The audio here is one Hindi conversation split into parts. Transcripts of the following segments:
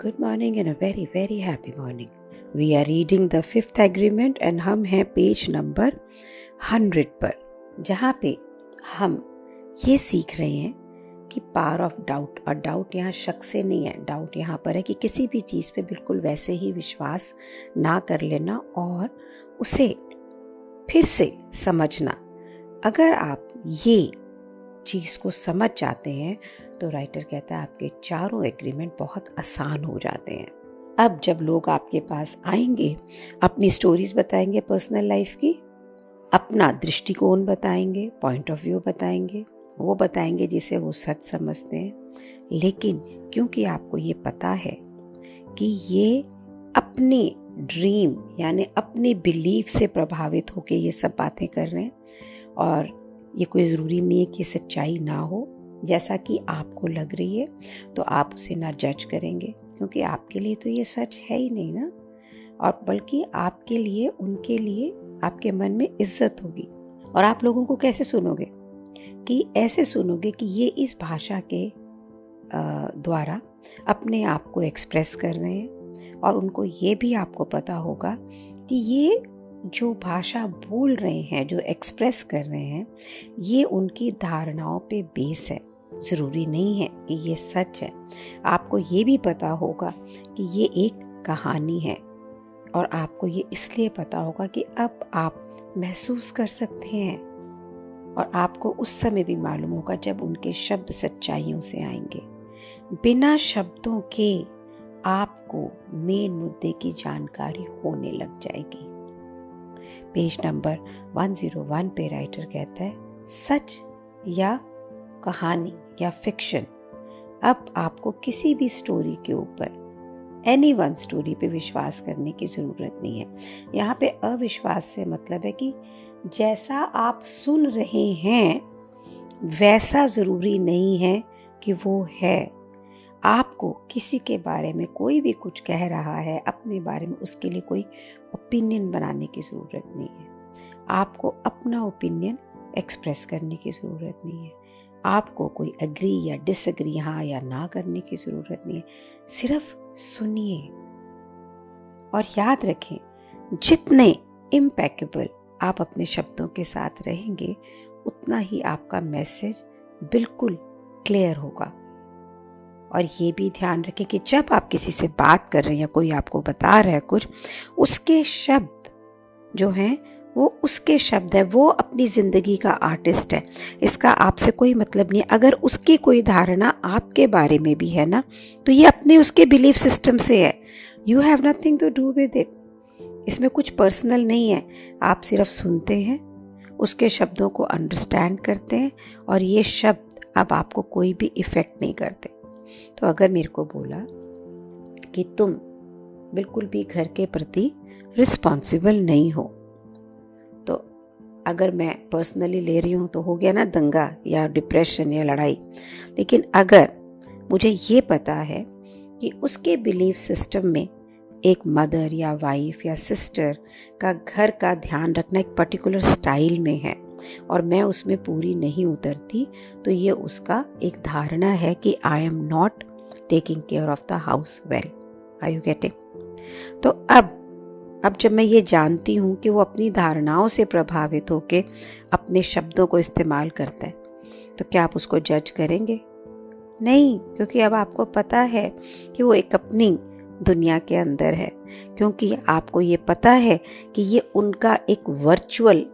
good morning and a very very happy morning. We are reading the fifth agreement and हम हैं पेज नंबर 100 पर, जहाँ पे हम ये सीख रहे हैं कि पावर ऑफ डाउट, और डाउट यहाँ शक से नहीं है, डाउट यहाँ पर है कि किसी भी चीज़ पे बिल्कुल वैसे ही विश्वास ना कर लेना और उसे फिर से समझना। अगर आप ये चीज़ को समझ जाते हैं तो राइटर कहता है आपके चारों एग्रीमेंट बहुत आसान हो जाते हैं। अब जब लोग आपके पास आएंगे, अपनी स्टोरीज बताएंगे, पर्सनल लाइफ की, अपना दृष्टिकोण बताएंगे, पॉइंट ऑफ व्यू बताएंगे, वो बताएंगे जिसे वो सच समझते हैं। लेकिन क्योंकि आपको ये पता है कि ये अपनी ड्रीम यानी अपनी बिलीफ से प्रभावित होके ये सब बातें कर रहे हैं, और ये कोई ज़रूरी नहीं है कि सच्चाई ना हो, जैसा कि आपको लग रही है तो आप उसे ना जज करेंगे, क्योंकि आपके लिए तो ये सच है ही नहीं ना, और बल्कि आपके लिए, उनके लिए आपके मन में इज्जत होगी। और आप लोगों को कैसे सुनोगे? कि ऐसे सुनोगे कि ये इस भाषा के द्वारा अपने आप को एक्सप्रेस कर रहे हैं, और उनको ये भी आपको पता होगा कि ये जो भाषा बोल रहे हैं, जो एक्सप्रेस कर रहे हैं, ये उनकी धारणाओं पे बेस है। ज़रूरी नहीं है कि ये सच है। आपको ये भी पता होगा कि ये एक कहानी है, और आपको ये इसलिए पता होगा कि अब आप महसूस कर सकते हैं, और आपको उस समय भी मालूम होगा जब उनके शब्द सच्चाइयों से आएंगे। बिना शब्दों के आपको मेन मुद्दे की जानकारी होने लग जाएगी। पेज नंबर 101 पे राइटर कहता है सच या कहानी या फिक्शन। अब आपको किसी भी स्टोरी के ऊपर, एनी वन स्टोरी पे विश्वास करने की ज़रूरत नहीं है। यहाँ पे अविश्वास से मतलब है कि जैसा आप सुन रहे हैं वैसा ज़रूरी नहीं है कि वो है। आपको किसी के बारे में कोई भी कुछ कह रहा है, अपने बारे में उसके लिए कोई ओपिनियन बनाने की ज़रूरत नहीं है। आपको अपना ओपिनियन एक्सप्रेस करने की ज़रूरत नहीं है। आपको कोई एग्री या डिसएग्री, हाँ या ना करने की ज़रूरत नहीं है। सिर्फ सुनिए और याद रखें, जितने इम्पेकेबल आप अपने शब्दों के साथ रहेंगे उतना ही आपका मैसेज बिल्कुल क्लियर होगा। और ये भी ध्यान रखें कि जब आप किसी से बात कर रहे हैं या कोई आपको बता रहा है कुछ, उसके शब्द जो हैं वो उसके शब्द है, वो अपनी ज़िंदगी का आर्टिस्ट है। इसका आपसे कोई मतलब नहीं है। अगर उसकी कोई धारणा आपके बारे में भी है ना, तो ये अपने उसके बिलीफ सिस्टम से है। You have nothing to do with it. इसमें कुछ पर्सनल नहीं है। आप सिर्फ सुनते हैं, उसके शब्दों को अंडरस्टैंड करते हैं, और ये शब्द अब आपको कोई भी इफ़ेक्ट नहीं करते। तो अगर मेरे को बोला कि तुम बिल्कुल भी घर के प्रति रिस्पॉन्सिबल नहीं हो, तो अगर मैं पर्सनली ले रही हूँ तो हो गया ना दंगा या डिप्रेशन या लड़ाई। लेकिन अगर मुझे ये पता है कि उसके बिलीफ सिस्टम में एक मदर या वाइफ या सिस्टर का घर का ध्यान रखना एक पर्टिकुलर स्टाइल में है, और मैं उसमें पूरी नहीं उतरती, तो ये उसका एक धारणा है कि I am not taking care of the house well. Are you getting? तो अब जब मैं ये जानती हूँ कि वो अपनी धारणाओं से प्रभावित होकर अपने शब्दों को इस्तेमाल करता है, तो क्या आप उसको जज करेंगे? नहीं, क्योंकि अब आपको पता है कि वो एक अपनी दुनिया के अंदर है, क्योंकि आपको ये पता है कि ये उनका एक वर्चुअल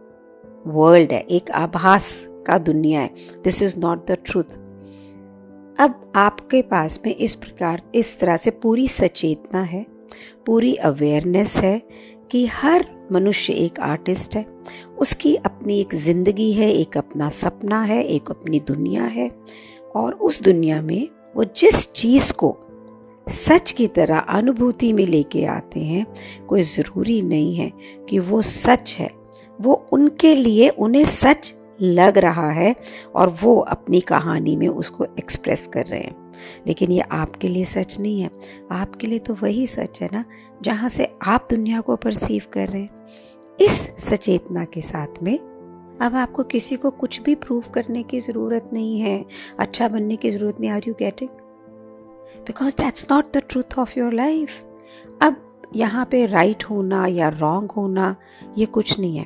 वर्ल्ड है, एक आभास का दुनिया है। This is not the truth. अब आपके पास में इस तरह से पूरी सचेतना है, पूरी अवेयरनेस है कि हर मनुष्य एक आर्टिस्ट है, उसकी अपनी एक जिंदगी है, एक अपना सपना है, एक अपनी दुनिया है, और उस दुनिया में वो जिस चीज को सच की तरह अनुभूति में लेके आते हैं, कोई ज़रूरी नहीं है कि वो सच है। वो उनके लिए, उन्हें सच लग रहा है, और वो अपनी कहानी में उसको एक्सप्रेस कर रहे हैं। लेकिन ये आपके लिए सच नहीं है। आपके लिए तो वही सच है ना, जहाँ से आप दुनिया को परसीव कर रहे हैं। इस सचेतना के साथ में अब आपको किसी को कुछ भी प्रूव करने की ज़रूरत नहीं है, अच्छा बनने की ज़रूरत नहीं। Are you getting? Because that's not the truth of your life. अब यहाँ पे राइट होना या रॉन्ग होना ये कुछ नहीं है।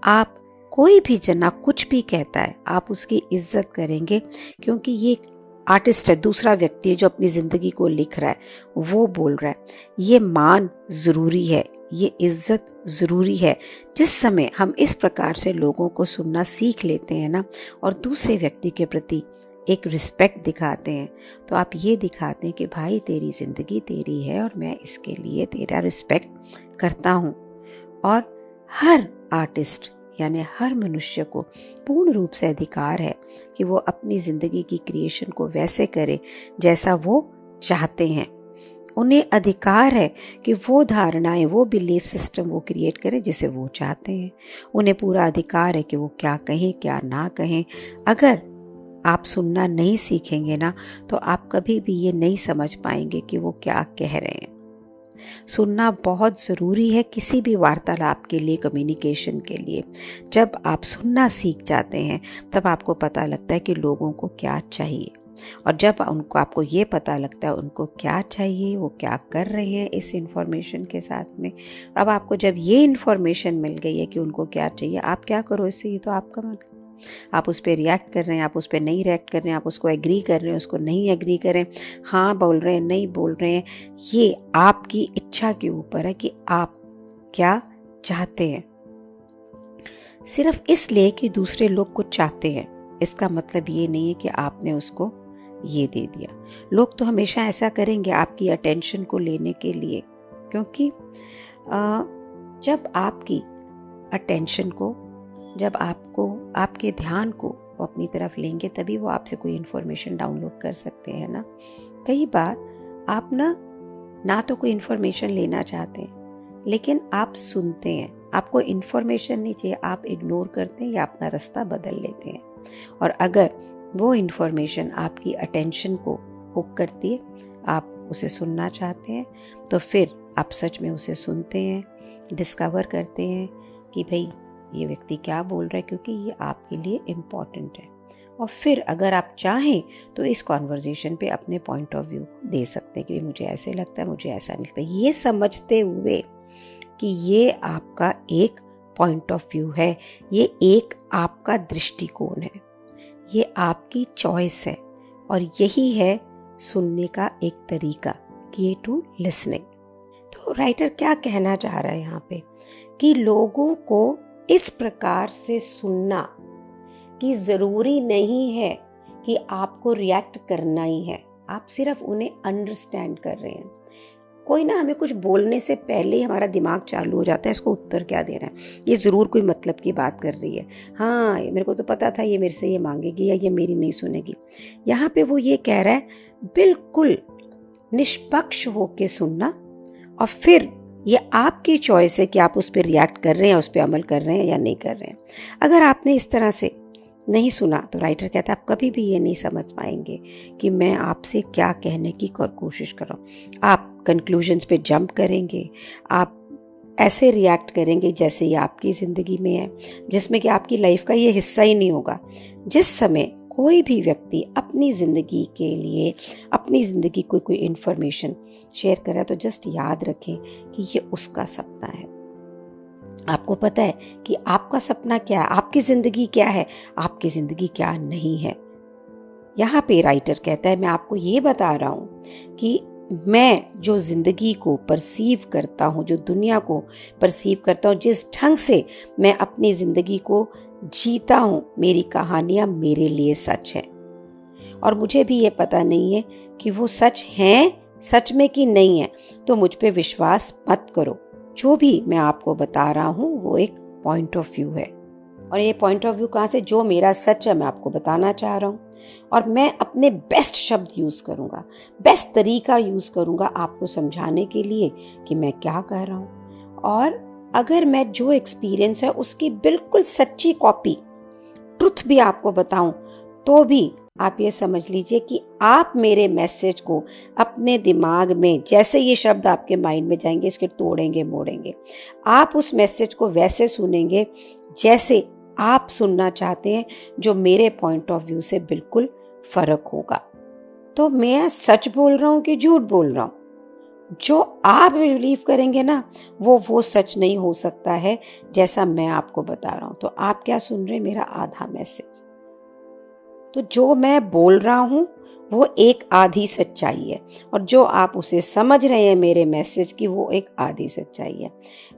आप कोई भी जना कुछ भी कहता है आप उसकी इज्जत करेंगे, क्योंकि ये आर्टिस्ट है, दूसरा व्यक्ति है जो अपनी जिंदगी को लिख रहा है, वो बोल रहा है। ये मान जरूरी है, ये इज्जत जरूरी है। जिस समय हम इस प्रकार से लोगों को सुनना सीख लेते हैं ना, और दूसरे व्यक्ति के प्रति एक रिस्पेक्ट दिखाते हैं, तो आप ये दिखाते हैं कि भाई तेरी जिंदगी तेरी है और मैं इसके लिए तेरा रिस्पेक्ट करता हूँ। और हर आर्टिस्ट यानी हर मनुष्य को पूर्ण रूप से अधिकार है कि वो अपनी जिंदगी की क्रिएशन को वैसे करे जैसा वो चाहते हैं। उन्हें अधिकार है कि वो धारणाएं, वो बिलीफ सिस्टम वो क्रिएट करें जिसे वो चाहते हैं। उन्हें पूरा अधिकार है कि वो क्या कहें क्या ना कहें। अगर आप सुनना नहीं सीखेंगे ना, तो आप कभी भी ये नहीं समझ पाएंगे कि वो क्या कह रहे हैं। सुनना बहुत ज़रूरी है किसी भी वार्तालाप के लिए, कम्युनिकेशन के लिए। जब आप सुनना सीख जाते हैं तब आपको पता लगता है कि लोगों को क्या चाहिए, और जब आपको ये पता लगता है उनको क्या चाहिए, वो क्या कर रहे हैं इस इन्फॉर्मेशन के साथ में। अब आपको जब ये इन्फॉर्मेशन मिल गई है कि उनको क्या चाहिए, आप क्या करो इससे, ये तो आपका मतलब। आप उस पर रिएक्ट कर रहे हैं, आप उस पर नहीं रिएक्ट कर रहे हैं, आप उसको एग्री कर रहे हैं, उसको नहीं एग्री कर रहे हैं, हाँ बोल रहे हैं, नहीं बोल रहे हैं, ये आपकी इच्छा के ऊपर है कि आप क्या चाहते हैं। सिर्फ इसलिए कि दूसरे लोग कुछ चाहते हैं, इसका मतलब ये नहीं है कि आपने उसको ये दे दिया। लोग तो हमेशा ऐसा करेंगे आपकी अटेंशन को लेने के लिए, क्योंकि जब आपकी अटेंशन को, जब आपके ध्यान को वो अपनी तरफ लेंगे, तभी वो आपसे कोई इन्फॉर्मेशन डाउनलोड कर सकते हैं ना। कई बार आप ना तो कोई इन्फॉर्मेशन लेना चाहते हैं, लेकिन आप सुनते हैं, आपको इन्फॉर्मेशन नहीं चाहिए, आप इग्नोर करते हैं या अपना रास्ता बदल लेते हैं। और अगर वो इन्फॉर्मेशन आपकी अटेंशन को हुक करती है, आप उसे सुनना चाहते हैं, तो फिर आप सच में उसे सुनते हैं, डिस्कवर करते हैं कि भाई ये व्यक्ति क्या बोल रहा है, क्योंकि ये आपके लिए इम्पॉर्टेंट है। और फिर अगर आप चाहें तो इस कॉन्वर्जेशन पे अपने पॉइंट ऑफ व्यू को दे सकते हैं कि मुझे ऐसे लगता है, मुझे ऐसा नहीं लगता, ये समझते हुए कि ये आपका एक पॉइंट ऑफ व्यू है, ये एक आपका दृष्टिकोण है, ये आपकी चॉइस है। और यही है सुनने का एक तरीका, की टू लिसनिंग। तो राइटर क्या कहना चाह रहा है यहाँ पे, कि लोगों को इस प्रकार से सुनना कि ज़रूरी नहीं है कि आपको रिएक्ट करना ही है, आप सिर्फ उन्हें अंडरस्टैंड कर रहे हैं। कोई ना हमें कुछ बोलने से पहले ही हमारा दिमाग चालू हो जाता है, इसको उत्तर क्या देना है, ये ज़रूर कोई मतलब की बात कर रही है, हाँ मेरे को तो पता था ये मेरे से ये मांगेगी या ये मेरी नहीं सुनेगी। यहाँ पे वो ये कह रहा है बिल्कुल निष्पक्ष होके सुनना, और फिर ये आपकी चॉइस है कि आप उस पर रिएक्ट कर रहे हैं, उस पर अमल कर रहे हैं या नहीं कर रहे हैं। अगर आपने इस तरह से नहीं सुना तो राइटर कहता है आप कभी भी ये नहीं समझ पाएंगे कि मैं आपसे क्या कहने की कोशिश कर रहा हूँ। आप कंक्लूजन्स पे जंप करेंगे, आप ऐसे रिएक्ट करेंगे जैसे ये आपकी ज़िंदगी में है, जिसमें कि आपकी लाइफ का ये हिस्सा ही नहीं होगा। जिस समय कोई भी व्यक्ति अपनी ज़िंदगी के लिए, अपनी ज़िंदगी को कोई इन्फॉर्मेशन शेयर कर रहा है, तो जस्ट याद रखें कि ये उसका सपना है। आपको पता है कि आपका सपना क्या है, आपकी ज़िंदगी क्या है, आपकी ज़िंदगी क्या नहीं है। यहाँ पे राइटर कहता है मैं आपको ये बता रहा हूँ कि मैं जो ज़िंदगी को परसीव करता हूँ, जो दुनिया को परसीव करता हूँ, जिस ढंग से मैं अपनी ज़िंदगी को जीता हूँ, मेरी कहानियाँ मेरे लिए सच है। और मुझे भी ये पता नहीं है कि वो सच हैं सच में कि नहीं है, तो मुझ पे विश्वास मत करो। जो भी मैं आपको बता रहा हूँ वो एक पॉइंट ऑफ व्यू है, और ये पॉइंट ऑफ व्यू कहाँ से, जो मेरा सच है मैं आपको बताना चाह रहा हूँ, और मैं अपने बेस्ट शब्द यूज़ करूँगा, बेस्ट तरीका यूज़ करूँगा आपको समझाने के लिए कि मैं क्या कह रहा हूँ। और अगर मैं जो एक्सपीरियंस है उसकी बिल्कुल सच्ची कॉपी, ट्रुथ भी आपको बताऊं, तो भी आप ये समझ लीजिए कि आप मेरे मैसेज को अपने दिमाग में, जैसे ये शब्द आपके माइंड में जाएंगे, इसके तोड़ेंगे मोड़ेंगे, आप उस मैसेज को वैसे सुनेंगे जैसे आप सुनना चाहते हैं, जो मेरे पॉइंट ऑफ व्यू से बिल्कुल फर्क होगा। तो मैं सच बोल रहा हूँ कि झूठ बोल रहा हूँ? जो आप बिलीव करेंगे ना, वो सच नहीं हो सकता है जैसा मैं आपको बता रहा हूं। तो आप क्या सुन रहे हैं? मेरा आधा मैसेज। तो जो मैं बोल रहा हूं वो एक आधी सच्चाई है, और जो आप उसे समझ रहे हैं मेरे मैसेज की, वो एक आधी सच्चाई है।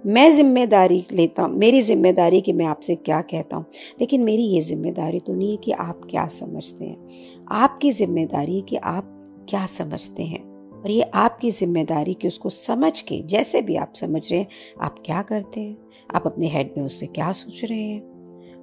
मैं जिम्मेदारी लेता हूँ, मेरी जिम्मेदारी कि मैं आपसे क्या कहता हूँ, लेकिन मेरी ये जिम्मेदारी तो नहीं है कि आप क्या समझते हैं। आपकी जिम्मेदारी है कि आप क्या समझते हैं, और ये आपकी जिम्मेदारी कि उसको समझ के, जैसे भी आप समझ रहे हैं, आप क्या करते हैं, आप अपने हेड में उससे क्या सोच रहे हैं,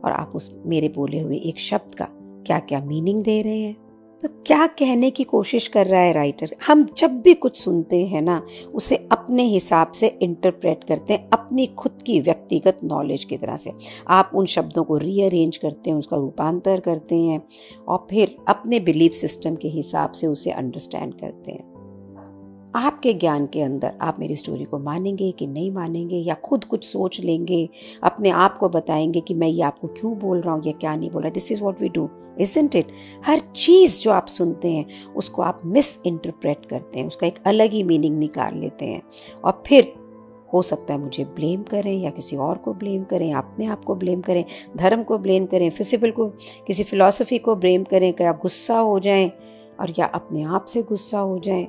और आप उस मेरे बोले हुए एक शब्द का क्या क्या मीनिंग दे रहे हैं। तो क्या कहने की कोशिश कर रहा है राइटर? हम जब भी कुछ सुनते हैं ना, उसे अपने हिसाब से इंटरप्रेट करते हैं, अपनी खुद की व्यक्तिगत नॉलेज की तरह से। आप उन शब्दों को रीअरेंज करते हैं, उसका रूपांतर करते हैं, और फिर अपने बिलीफ सिस्टम के हिसाब से उसे अंडरस्टैंड करते हैं। आपके ज्ञान के अंदर आप मेरी स्टोरी को मानेंगे कि नहीं मानेंगे, या खुद कुछ सोच लेंगे, अपने आप को बताएंगे कि मैं ये आपको क्यों बोल रहा हूँ या क्या नहीं बोल रहा। This is what we do, isn't it? हर चीज जो आप सुनते हैं उसको आप मिस इंटरप्रेट करते हैं, उसका एक अलग ही मीनिंग निकाल लेते हैं, और फिर हो सकता है मुझे ब्लेम करें, या किसी और को ब्लेम करें, अपने आप को ब्लेम करें, धर्म को ब्लेम करें, फिजिकल को, किसी फिलॉसफी को ब्लेम करें, क्या गुस्सा हो जाएं, और या अपने आप से गुस्सा हो जाएं,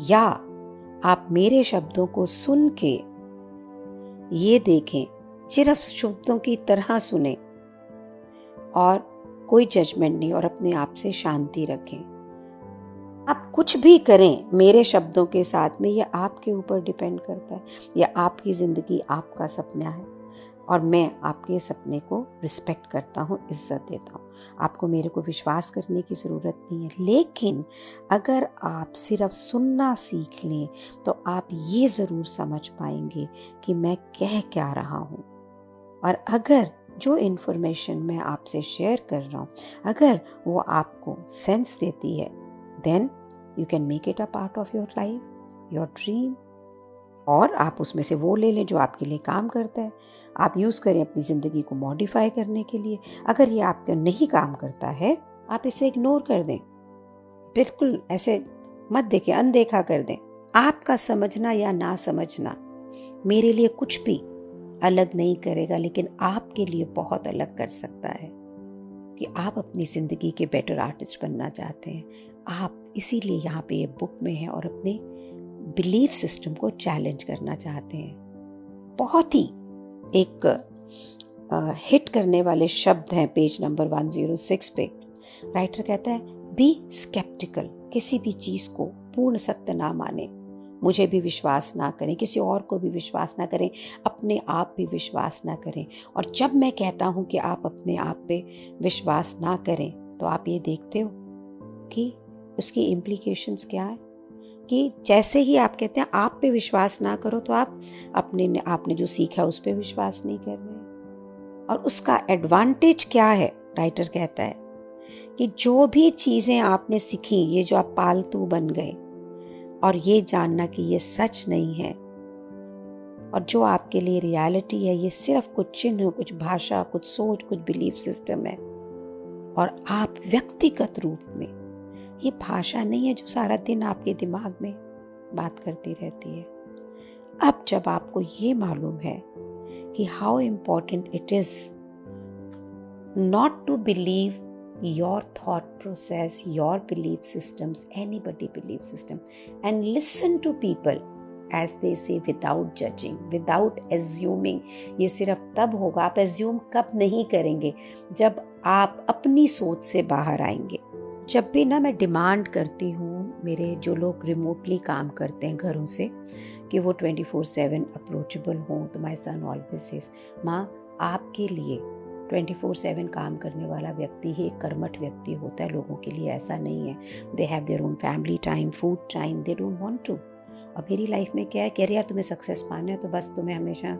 या आप मेरे शब्दों को सुन के ये देखें, सिर्फ शब्दों की तरह सुने और कोई जजमेंट नहीं, और अपने आप से शांति रखें। आप कुछ भी करें मेरे शब्दों के साथ में, यह आपके ऊपर डिपेंड करता है। यह आपकी जिंदगी, आपका सपना है, और मैं आपके सपने को रिस्पेक्ट करता हूँ, इज्जत देता हूँ। आपको मेरे को विश्वास करने की ज़रूरत नहीं है, लेकिन अगर आप सिर्फ सुनना सीख लें तो आप ये ज़रूर समझ पाएंगे कि मैं कह क्या रहा हूँ। और अगर जो इन्फॉर्मेशन मैं आपसे शेयर कर रहा हूँ, अगर वो आपको सेंस देती है, then you can make it a part of your life, your dream, और आप उसमें से वो ले लें जो आपके लिए काम करता है। आप यूज़ करें अपनी ज़िंदगी को मॉडिफाई करने के लिए। अगर ये आपका नहीं काम करता है, आप इसे इग्नोर कर दें, बिल्कुल ऐसे मत देखें, अनदेखा कर दें। आपका समझना या ना समझना मेरे लिए कुछ भी अलग नहीं करेगा, लेकिन आपके लिए बहुत अलग कर सकता है कि आप अपनी ज़िंदगी के बेटर आर्टिस्ट बनना चाहते हैं। आप इसीलिए यहाँ पे ये बुक में है, और अपने बिलीफ सिस्टम को चैलेंज करना चाहते हैं। बहुत ही एक हिट करने वाले शब्द हैं पेज नंबर 106 पे। राइटर कहता है, बी स्केप्टिकल, किसी भी चीज को पूर्ण सत्य ना माने, मुझे भी विश्वास ना करें, किसी और को भी विश्वास ना करें, अपने आप भी विश्वास ना करें। और जब मैं कहता हूं कि आप अपने आप पे विश्वास ना करें, तो आप ये देखते हो कि उसकी इम्प्लीकेशंस क्या है, कि जैसे ही आप कहते हैं आप पे विश्वास ना करो, तो आप आपने जो सीखा उस पे विश्वास नहीं कर रहे हैं। और उसका एडवांटेज क्या है? राइटर कहता है कि जो भी चीजें आपने सीखी, ये जो आप पालतू बन गए, और ये जानना कि ये सच नहीं है, और जो आपके लिए रियलिटी है, ये सिर्फ कुछ चिन्ह, कुछ भाषा, कुछ सोच, कुछ बिलीफ सिस्टम है। और आप व्यक्तिगत रूप में, ये भाषा नहीं है जो सारा दिन आपके दिमाग में बात करती रहती है। अब जब आपको ये मालूम है कि how important it is not to believe your thought process, your belief systems, anybody belief system, and listen to people as they say without judging, without assuming। ये सिर्फ तब होगा, आप assume कब नहीं करेंगे, जब आप अपनी सोच से बाहर आएंगे। जब भी ना मैं डिमांड करती हूँ मेरे जो लोग रिमोटली काम करते हैं घरों से, कि वो 24/7 अप्रोचेबल हों, तो माय सन ऑलवेज सेज, माँ आपके लिए 24/7 काम करने वाला व्यक्ति ही एक कर्मठ व्यक्ति होता है, लोगों के लिए ऐसा नहीं है। They have their own family time, food time, they don't want to. और मेरी लाइफ में क्या है कि अरे यार तुम्हें सक्सेस पाना है तो बस तुम्हें हमेशा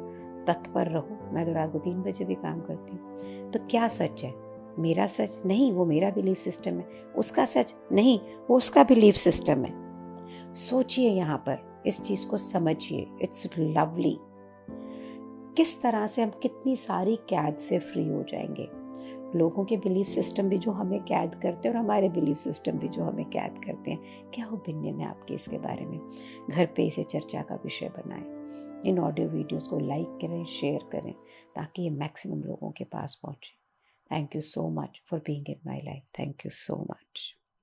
तत्पर रहो, मैं तो रात को 3 बजे भी काम करती हूँ। तो क्या सच है? मेरा सच नहीं, वो मेरा बिलीफ सिस्टम है। उसका सच नहीं, वो उसका बिलीफ सिस्टम है। सोचिए यहाँ पर, इस चीज को समझिए, इट्स लवली। किस तरह से हम कितनी सारी कैद से फ्री हो जाएंगे। लोगों के बिलीफ सिस्टम भी जो हमें कैद करते हैं और हमारे बिलीफ सिस्टम भी जो हमें कैद करते हैं। क्या ओपिनियन है आपके इसके बारे में? घर पे इसे चर्चा का विषय बनाएं। इन ऑडियो वीडियोस को लाइक करें, शेयर करें, ताकि ये मैक्सिमम लोगों के पास पहुंचे। Thank you so much for being in my life. Thank you so much.